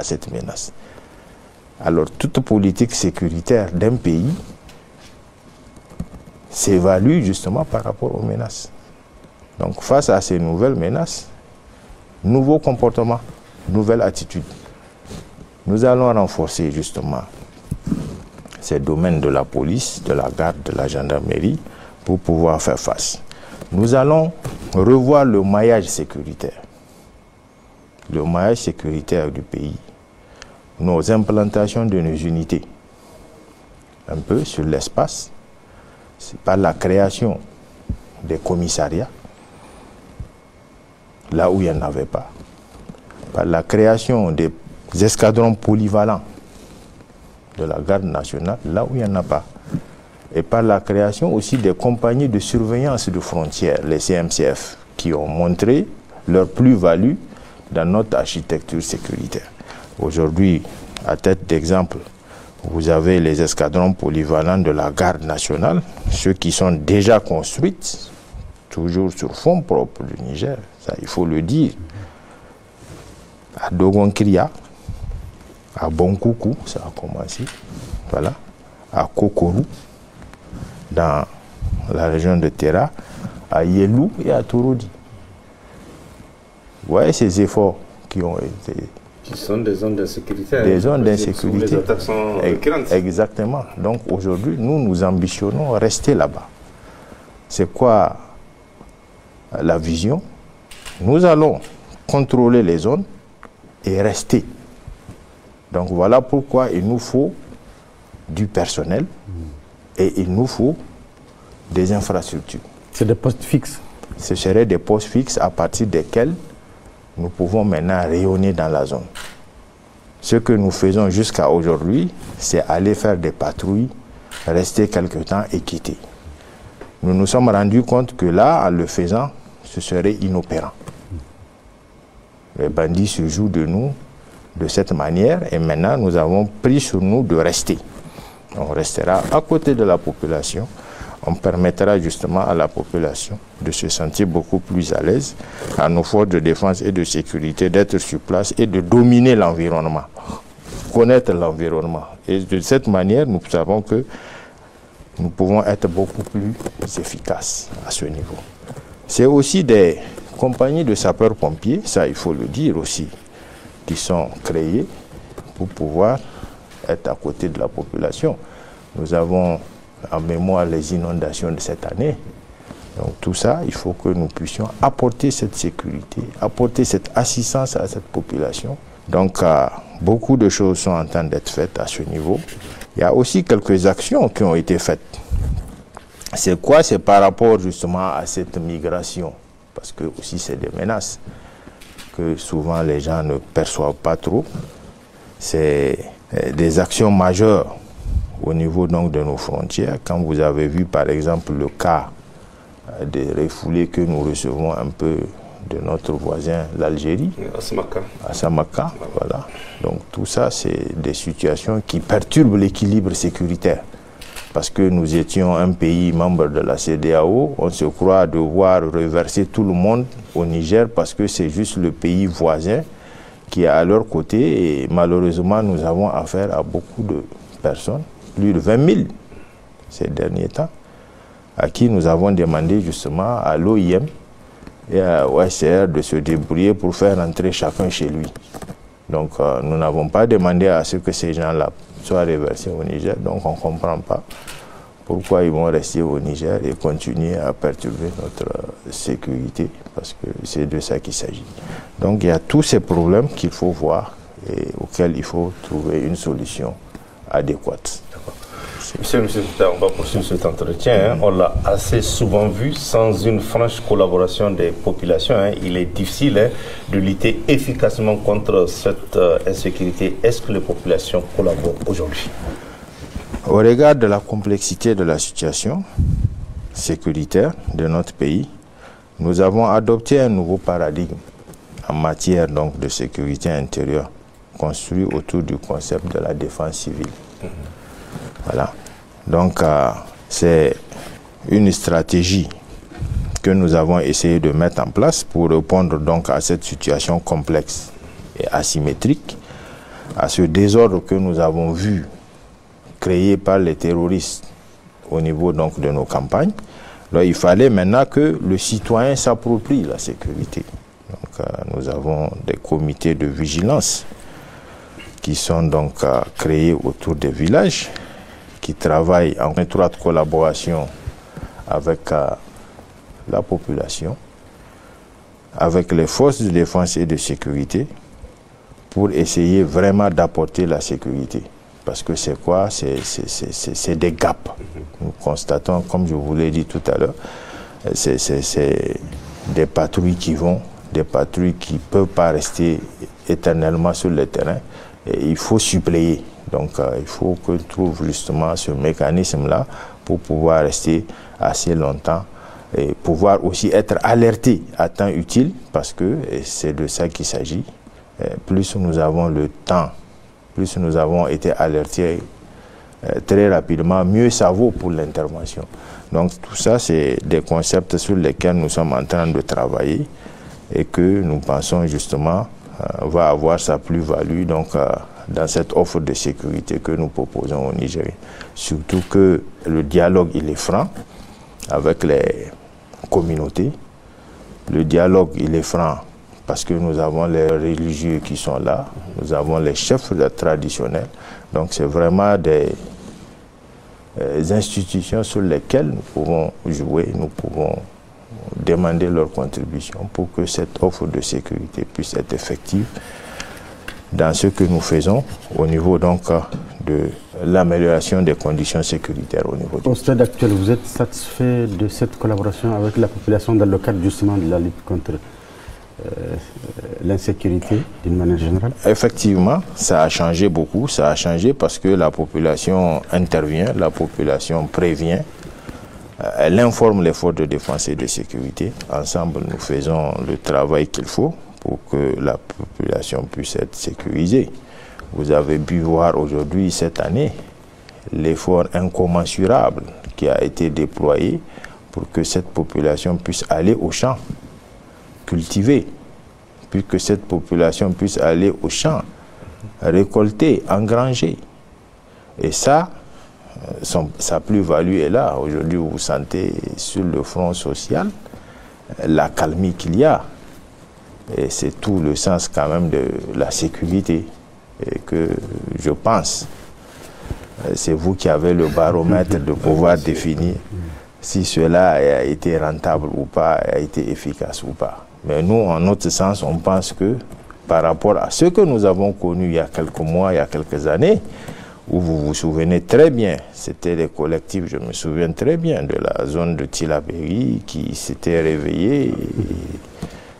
à cette menace. Alors, toute politique sécuritaire d'un pays s'évalue justement par rapport aux menaces. Donc, face à ces nouvelles menaces, nouveaux comportements, nouvelles attitudes. Nous allons renforcer justement ces domaines de la police, de la garde, de la gendarmerie pour pouvoir faire face. Nous allons revoir le maillage sécuritaire. Le maillage sécuritaire du pays. Nos implantations de nos unités. Un peu sur l'espace. C'est par la création des commissariats, là où il n'y en avait pas. Par la création des escadrons polyvalents de la garde nationale, là où il n'y en a pas. Et par la création aussi des compagnies de surveillance de frontières, les CMCF, qui ont montré leur plus-value dans notre architecture sécuritaire. Aujourd'hui, à tête d'exemple, vous avez les escadrons polyvalents de la garde nationale, ceux qui sont déjà construits, toujours sur fonds propres du Niger, ça il faut le dire, à Dogon-Kria, à Bonkoukou, ça a commencé, voilà, à Kokorou, dans la région de Terra, à Yelou et à Torodi. Vous voyez ces efforts qui ont été... Qui sont des zones d'insécurité. Des zones d'insécurité. Les attaques sont récurrentes. Exactement. Donc aujourd'hui, nous ambitionnons rester là-bas. C'est quoi la vision? Nous allons contrôler les zones et rester. Donc voilà pourquoi il nous faut du personnel et il nous faut des infrastructures. C'est des postes fixes. Ce seraient des postes fixes à partir desquels nous pouvons maintenant rayonner dans la zone. Ce que nous faisons jusqu'à aujourd'hui, c'est aller faire des patrouilles, rester quelque temps et quitter. Nous nous sommes rendus compte que là, en le faisant, ce serait inopérant. Les bandits se jouent de nous de cette manière et maintenant nous avons pris sur nous de rester. On restera à côté de la population. On permettra justement à la population de se sentir beaucoup plus à l'aise, à nos forces de défense et de sécurité d'être sur place et de dominer l'environnement, connaître l'environnement. Et de cette manière, nous savons que nous pouvons être beaucoup plus efficaces à ce niveau. C'est aussi des compagnies de sapeurs-pompiers, ça il faut le dire aussi, qui sont créées pour pouvoir être à côté de la population. Nous avons en mémoire les inondations de cette année. Donc tout ça, il faut que nous puissions apporter cette sécurité, apporter cette assistance à cette population. Donc beaucoup de choses sont en train d'être faites à ce niveau. Il y a aussi quelques actions qui ont été faites. C'est quoi? C'est par rapport justement à cette migration. Parce que aussi c'est des menaces que souvent les gens ne perçoivent pas trop. C'est des actions majeures au niveau donc de nos frontières. Quand vous avez vu par exemple le cas des refoulés que nous recevons un peu de notre voisin l'Algérie, à Samaka, voilà. Donc tout ça c'est des situations qui perturbent l'équilibre sécuritaire. Parce que nous étions un pays membre de la CEDEAO, on se croit devoir reverser tout le monde au Niger parce que c'est juste le pays voisin qui est à leur côté et malheureusement nous avons affaire à beaucoup de personnes, plus de 20 000 ces derniers temps, à qui nous avons demandé justement à l'OIM et à l'OHCR de se débrouiller pour faire entrer chacun chez lui. Donc nous n'avons pas demandé à ce que ces gens-là soient reversés au Niger, donc on ne comprend pas pourquoi ils vont rester au Niger et continuer à perturber notre sécurité, parce que c'est de ça qu'il s'agit. Donc il y a tous ces problèmes qu'il faut voir et auxquels il faut trouver une solution adéquate. Monsieur, on va poursuivre cet entretien. On l'a assez souvent vu, sans une franche collaboration des populations, il est difficile de lutter efficacement contre cette insécurité. Est-ce que les populations collaborent aujourd'hui? Au regard de la complexité de la situation sécuritaire de notre pays, nous avons adopté un nouveau paradigme en matière donc de sécurité intérieure, construit autour du concept de la défense civile. Voilà. Donc, c'est une stratégie que nous avons essayé de mettre en place pour répondre donc à cette situation complexe et asymétrique à ce désordre que nous avons vu créé par les terroristes au niveau donc de nos campagnes, alors, il fallait maintenant que le citoyen s'approprie la sécurité. Donc, nous avons des comités de vigilance qui sont donc créés autour des villages, qui travaillent en étroite collaboration avec la population, avec les forces de défense et de sécurité, pour essayer vraiment d'apporter la sécurité. Parce que c'est quoi? C'est des gaps. Nous constatons, comme je vous l'ai dit tout à l'heure, c'est des patrouilles qui vont, des patrouilles qui ne peuvent pas rester éternellement sur le terrain. Et il faut suppléer. Donc il faut qu'on trouve justement ce mécanisme-là pour pouvoir rester assez longtemps et pouvoir aussi être alerté à temps utile, parce que c'est de ça qu'il s'agit. Plus nous avons le temps, plus nous avons été alertés très rapidement, mieux ça vaut pour l'intervention. Donc tout ça, c'est des concepts sur lesquels nous sommes en train de travailler et que nous pensons justement va avoir sa plus-value donc dans cette offre de sécurité que nous proposons au Nigeria. Surtout que le dialogue, il est franc avec les communautés. Le dialogue, il est franc parce que nous avons les religieux qui sont là, nous avons les chefs traditionnels. Donc c'est vraiment des institutions sur lesquelles nous pouvons jouer, nous pouvons demander leur contribution pour que cette offre de sécurité puisse être effective dans ce que nous faisons au niveau donc de l'amélioration des conditions sécuritaires au niveau du... Au stade actuel, vous êtes satisfait de cette collaboration avec la population dans le cadre justement de la lutte contre l'insécurité d'une manière générale? Effectivement, ça a changé beaucoup. Ça a changé parce que la population intervient, la population prévient, elle informe les forces de défense et de sécurité. Ensemble, nous faisons le travail qu'il faut pour que la population puisse être sécurisée. Vous avez pu voir aujourd'hui, cette année, l'effort incommensurable qui a été déployé pour que cette population puisse aller au champ, cultiver, puis que cette population puisse aller au champ, récolter, engranger. Et ça, sa plus-value est là. Aujourd'hui, vous sentez sur le front social l'accalmie qu'il y a. Et c'est tout le sens quand même de la sécurité. Et que je pense, c'est vous qui avez le baromètre de pouvoir définir si cela a été rentable ou pas, a été efficace ou pas. Mais nous, en notre sens, on pense que par rapport à ce que nous avons connu il y a quelques mois, il y a quelques années, où vous vous souvenez très bien, c'était les collectifs, je me souviens très bien de la zone de Tillabéri qui s'était réveillée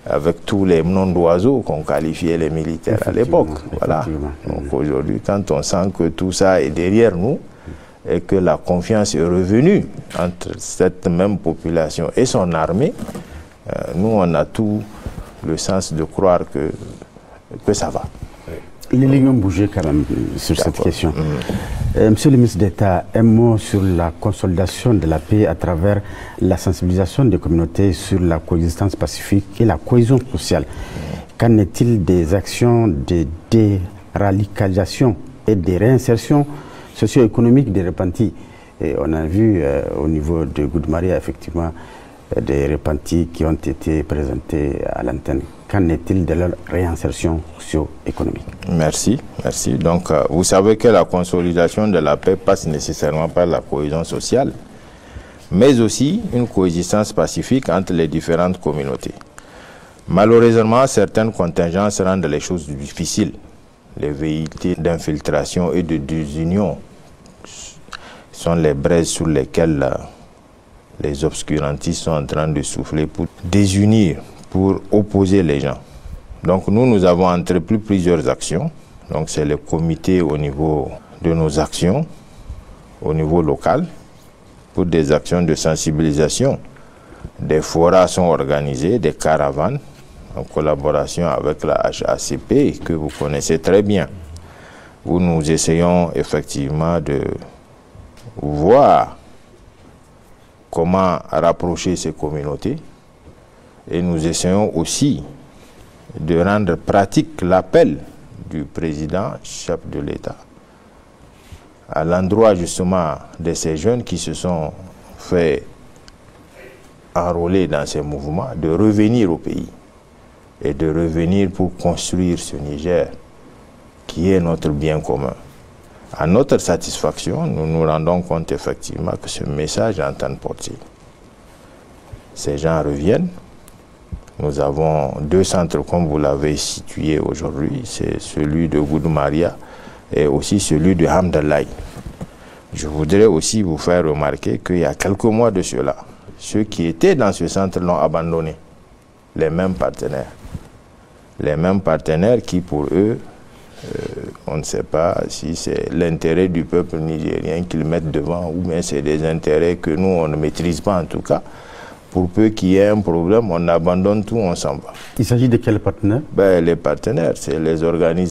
avec tous les noms d'oiseaux qu'on qualifiait les militaires à l'époque. Voilà. Donc aujourd'hui, quand on sent que tout ça est derrière nous et que la confiance est revenue entre cette même population et son armée, nous, on a tout le sens de croire que ça va. Les lignes ont bougé quand même sur cette question. Monsieur le ministre d'État, un mot sur la consolidation de la paix à travers la sensibilisation des communautés sur la coexistence pacifique et la cohésion sociale. Qu'en est-il des actions de déradicalisation et de réinsertion socio-économique des repentis? Et on a vu au niveau de Goudmaria, effectivement, des repentis qui ont été présentés à l'antenne. Qu'en est-il de leur réinsertion socio-économique? Merci, merci. Donc, vous savez que la consolidation de la paix passe nécessairement par la cohésion sociale, mais aussi une coexistence pacifique entre les différentes communautés. Malheureusement, certaines contingences rendent les choses difficiles. Les velléités d'infiltration et de désunion sont les braises sur lesquelles les obscurantistes sont en train de souffler pour désunir, pour opposer les gens. Donc nous avons entrepris plusieurs actions. Donc c'est le comité au niveau de nos actions, au niveau local, pour des actions de sensibilisation. Des forats sont organisés, des caravanes, en collaboration avec la HACP, que vous connaissez très bien, où nous essayons effectivement de voir comment rapprocher ces communautés. Et nous essayons aussi de rendre pratique l'appel du président, chef de l'État, à l'endroit justement de ces jeunes qui se sont fait enrôler dans ces mouvements, de revenir au pays et de revenir pour construire ce Niger qui est notre bien commun. À notre satisfaction, nous nous rendons compte effectivement que ce message est en train de porter. Ces gens reviennent. Nous avons 2 centres, comme vous l'avez situé aujourd'hui, c'est celui de Goudou-Maria et aussi celui de Hamdallah. Je voudrais aussi vous faire remarquer qu'il y a quelques mois de cela, ceux qui étaient dans ce centre l'ont abandonné, les mêmes partenaires. Les mêmes partenaires qui, pour eux, on ne sait pas si c'est l'intérêt du peuple nigérien qu'ils mettent devant ou bien c'est des intérêts que nous, on ne maîtrise pas en tout cas. Pour peu qu'il y ait un problème, on abandonne tout, on s'en va. Il s'agit de quels partenaires? Les partenaires, c'est les organismes.